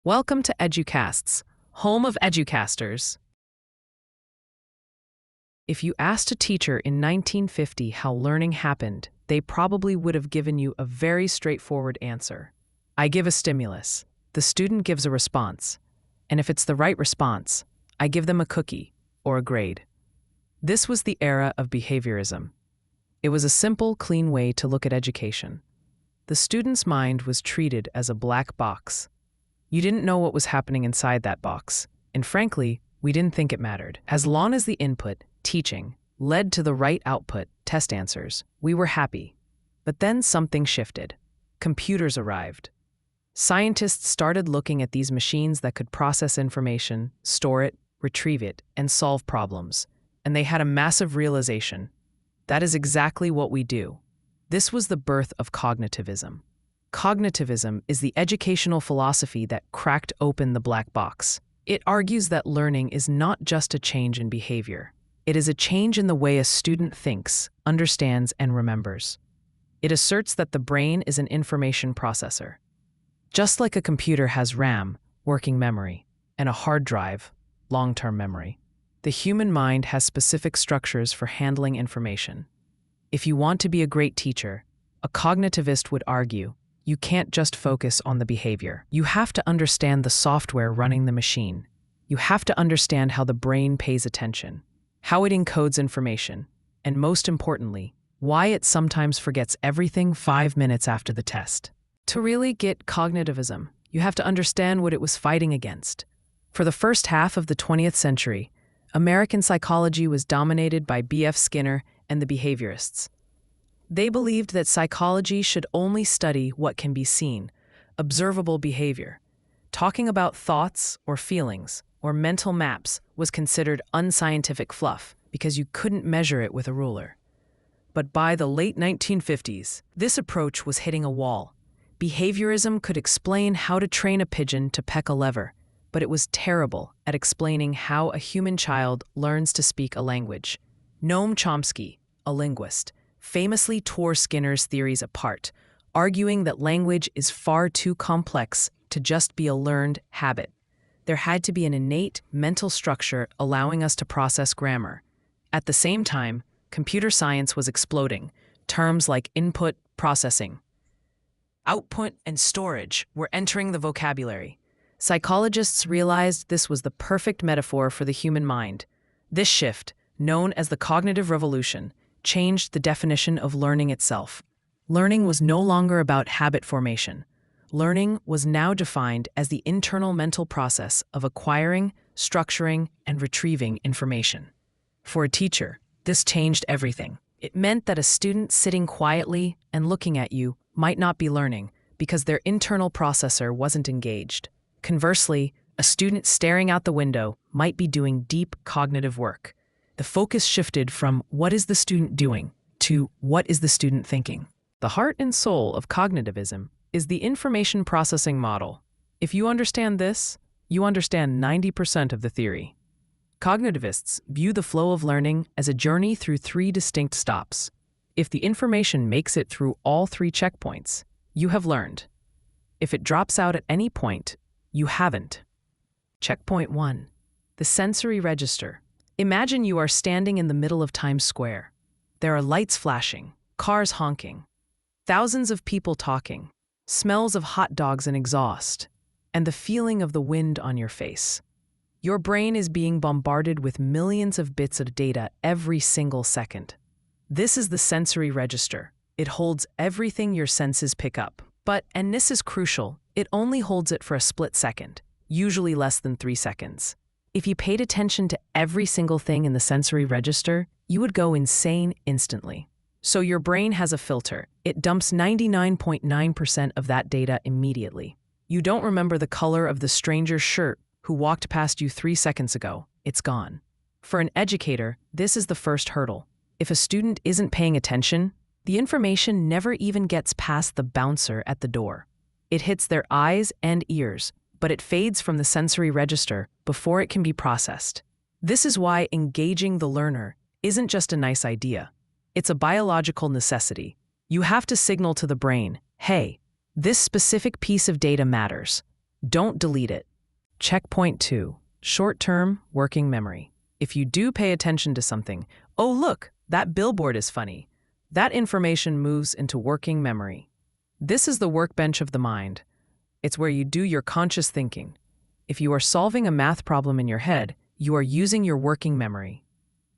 Welcome to EduCasts, home of EduCasters. If you asked a teacher in 1950 how learning happened, they probably would have given you a very straightforward answer. I give a stimulus, the student gives a response, and if it's the right response, I give them a cookie or a grade. This was the era of behaviorism. It was a simple, clean way to look at education. The student's mind was treated as a black box. You didn't know what was happening inside that box, and frankly, we didn't think it mattered. As long as the input, teaching, led to the right output, test answers, we were happy. But then something shifted. Computers arrived. Scientists started looking at these machines that could process information, store it, retrieve it, and solve problems. And they had a massive realization. That is exactly what we do. This was the birth of cognitivism. Cognitivism is the educational philosophy that cracked open the black box. It argues that learning is not just a change in behavior. It is a change in the way a student thinks, understands, and remembers. It asserts that the brain is an information processor. Just like a computer has RAM, working memory, and a hard drive, long-term memory, the human mind has specific structures for handling information. If you want to be a great teacher, a cognitivist would argue, you can't just focus on the behavior. You have to understand the software running the machine. You have to understand how the brain pays attention, how it encodes information, and most importantly, why it sometimes forgets everything 5 minutes after the test. To really get cognitivism, you have to understand what it was fighting against. For the first half of the 20th century, American psychology was dominated by B.F. Skinner and the behaviorists. They believed that psychology should only study what can be seen, observable behavior. Talking about thoughts or feelings or mental maps was considered unscientific fluff because you couldn't measure it with a ruler. But by the late 1950s, this approach was hitting a wall. Behaviorism could explain how to train a pigeon to peck a lever, but it was terrible at explaining how a human child learns to speak a language. Noam Chomsky, a linguist, famously tore Skinner's theories apart, arguing that language is far too complex to just be a learned habit. There had to be an innate mental structure allowing us to process grammar. At the same time, computer science was exploding. Terms like input, processing, output, and storage were entering the vocabulary. Psychologists realized this was the perfect metaphor for the human mind. This shift, known as the cognitive revolution, changed the definition of learning itself. Learning was no longer about habit formation. Learning was now defined as the internal mental process of acquiring, structuring, and retrieving information. For a teacher, this changed everything. It meant that a student sitting quietly and looking at you might not be learning because their internal processor wasn't engaged. Conversely, a student staring out the window might be doing deep cognitive work. The focus shifted from what is the student doing to what is the student thinking. The heart and soul of cognitivism is the information processing model. If you understand this, you understand 90% of the theory. Cognitivists view the flow of learning as a journey through 3 distinct stops. If the information makes it through all 3 checkpoints, you have learned. If it drops out at any point, you haven't. Checkpoint 1. The sensory register. Imagine you are standing in the middle of Times Square. There are lights flashing, cars honking, thousands of people talking, smells of hot dogs and exhaust, and the feeling of the wind on your face. Your brain is being bombarded with millions of bits of data every single second. This is the sensory register. It holds everything your senses pick up. But, and this is crucial, it only holds it for a split second, usually less than 3 seconds. If you paid attention to every single thing in the sensory register, you would go insane instantly. So your brain has a filter. It dumps 99.9% of that data immediately. You don't remember the color of the stranger's shirt who walked past you 3 seconds ago. It's gone. For an educator, this is the first hurdle. If a student isn't paying attention, the information never even gets past the bouncer at the door. It hits their eyes and ears, but it fades from the sensory register before it can be processed. This is why engaging the learner isn't just a nice idea. It's a biological necessity. You have to signal to the brain, hey, this specific piece of data matters. Don't delete it. Checkpoint 2. Short-term working memory. If you do pay attention to something, oh look, that billboard is funny, that information moves into working memory. This is the workbench of the mind. It's where you do your conscious thinking. If you are solving a math problem in your head, you are using your working memory.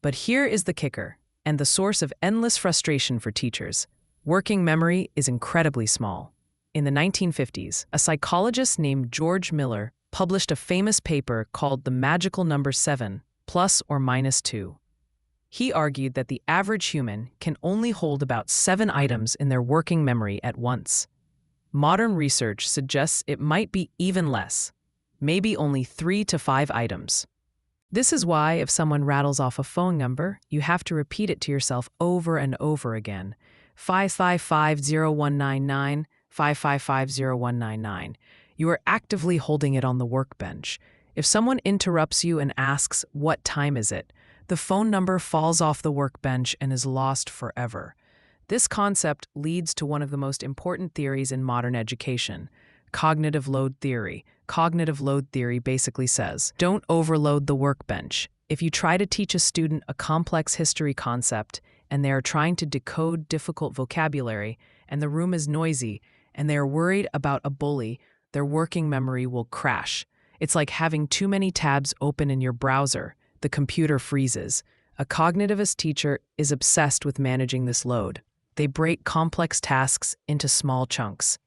But here is the kicker, and the source of endless frustration for teachers. Working memory is incredibly small. In the 1950s, a psychologist named George Miller published a famous paper called The Magical Number 7, plus or minus 2. He argued that the average human can only hold about 7 items in their working memory at once. Modern research suggests it might be even less, maybe only 3 to 5 items. This is why if someone rattles off a phone number, you have to repeat it to yourself over and over again. 5550199, 5550199. You are actively holding it on the workbench. If someone interrupts you and asks, "What time is it?" the phone number falls off the workbench and is lost forever. This concept leads to one of the most important theories in modern education, cognitive load theory. Cognitive load theory basically says, don't overload the workbench. If you try to teach a student a complex history concept and they are trying to decode difficult vocabulary and the room is noisy and they are worried about a bully, their working memory will crash. It's like having too many tabs open in your browser. The computer freezes. A cognitivist teacher is obsessed with managing this load. They break complex tasks into small chunks.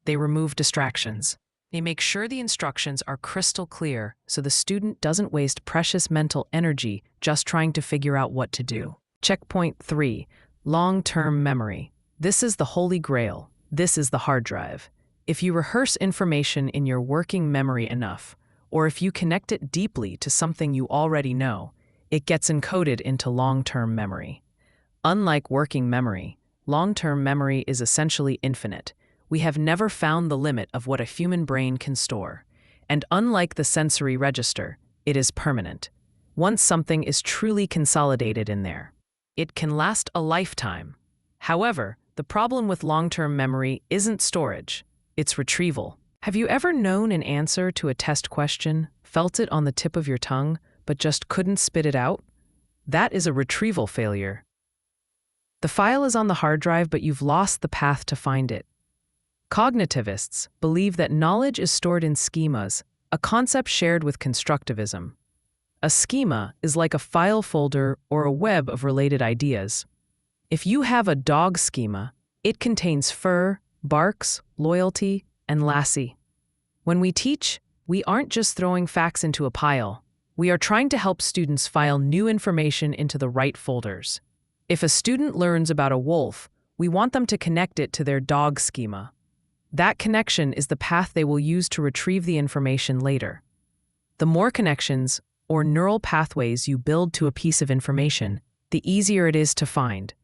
They remove distractions. They make sure the instructions are crystal clear so the student doesn't waste precious mental energy just trying to figure out what to do. Checkpoint 3. Long-term memory. This is the holy grail. This is the hard drive. If you rehearse information in your working memory enough, or if you connect it deeply to something you already know, it gets encoded into long-term memory. Unlike working memory, long-term memory is essentially infinite. We have never found the limit of what a human brain can store. And unlike the sensory register, it is permanent. Once something is truly consolidated in there, it can last a lifetime. However, the problem with long-term memory isn't storage, it's retrieval. Have you ever known an answer to a test question, felt it on the tip of your tongue, but just couldn't spit it out? That is a retrieval failure. The file is on the hard drive, but you've lost the path to find it. Cognitivists believe that knowledge is stored in schemas, a concept shared with constructivism. A schema is like a file folder or a web of related ideas. If you have a dog schema, it contains fur, barks, loyalty, and Lassie. When we teach, we aren't just throwing facts into a pile. We are trying to help students file new information into the right folders. If a student learns about a wolf, we want them to connect it to their dog schema. That connection is the path they will use to retrieve the information later. The more connections, or neural pathways you build to a piece of information, the easier it is to find.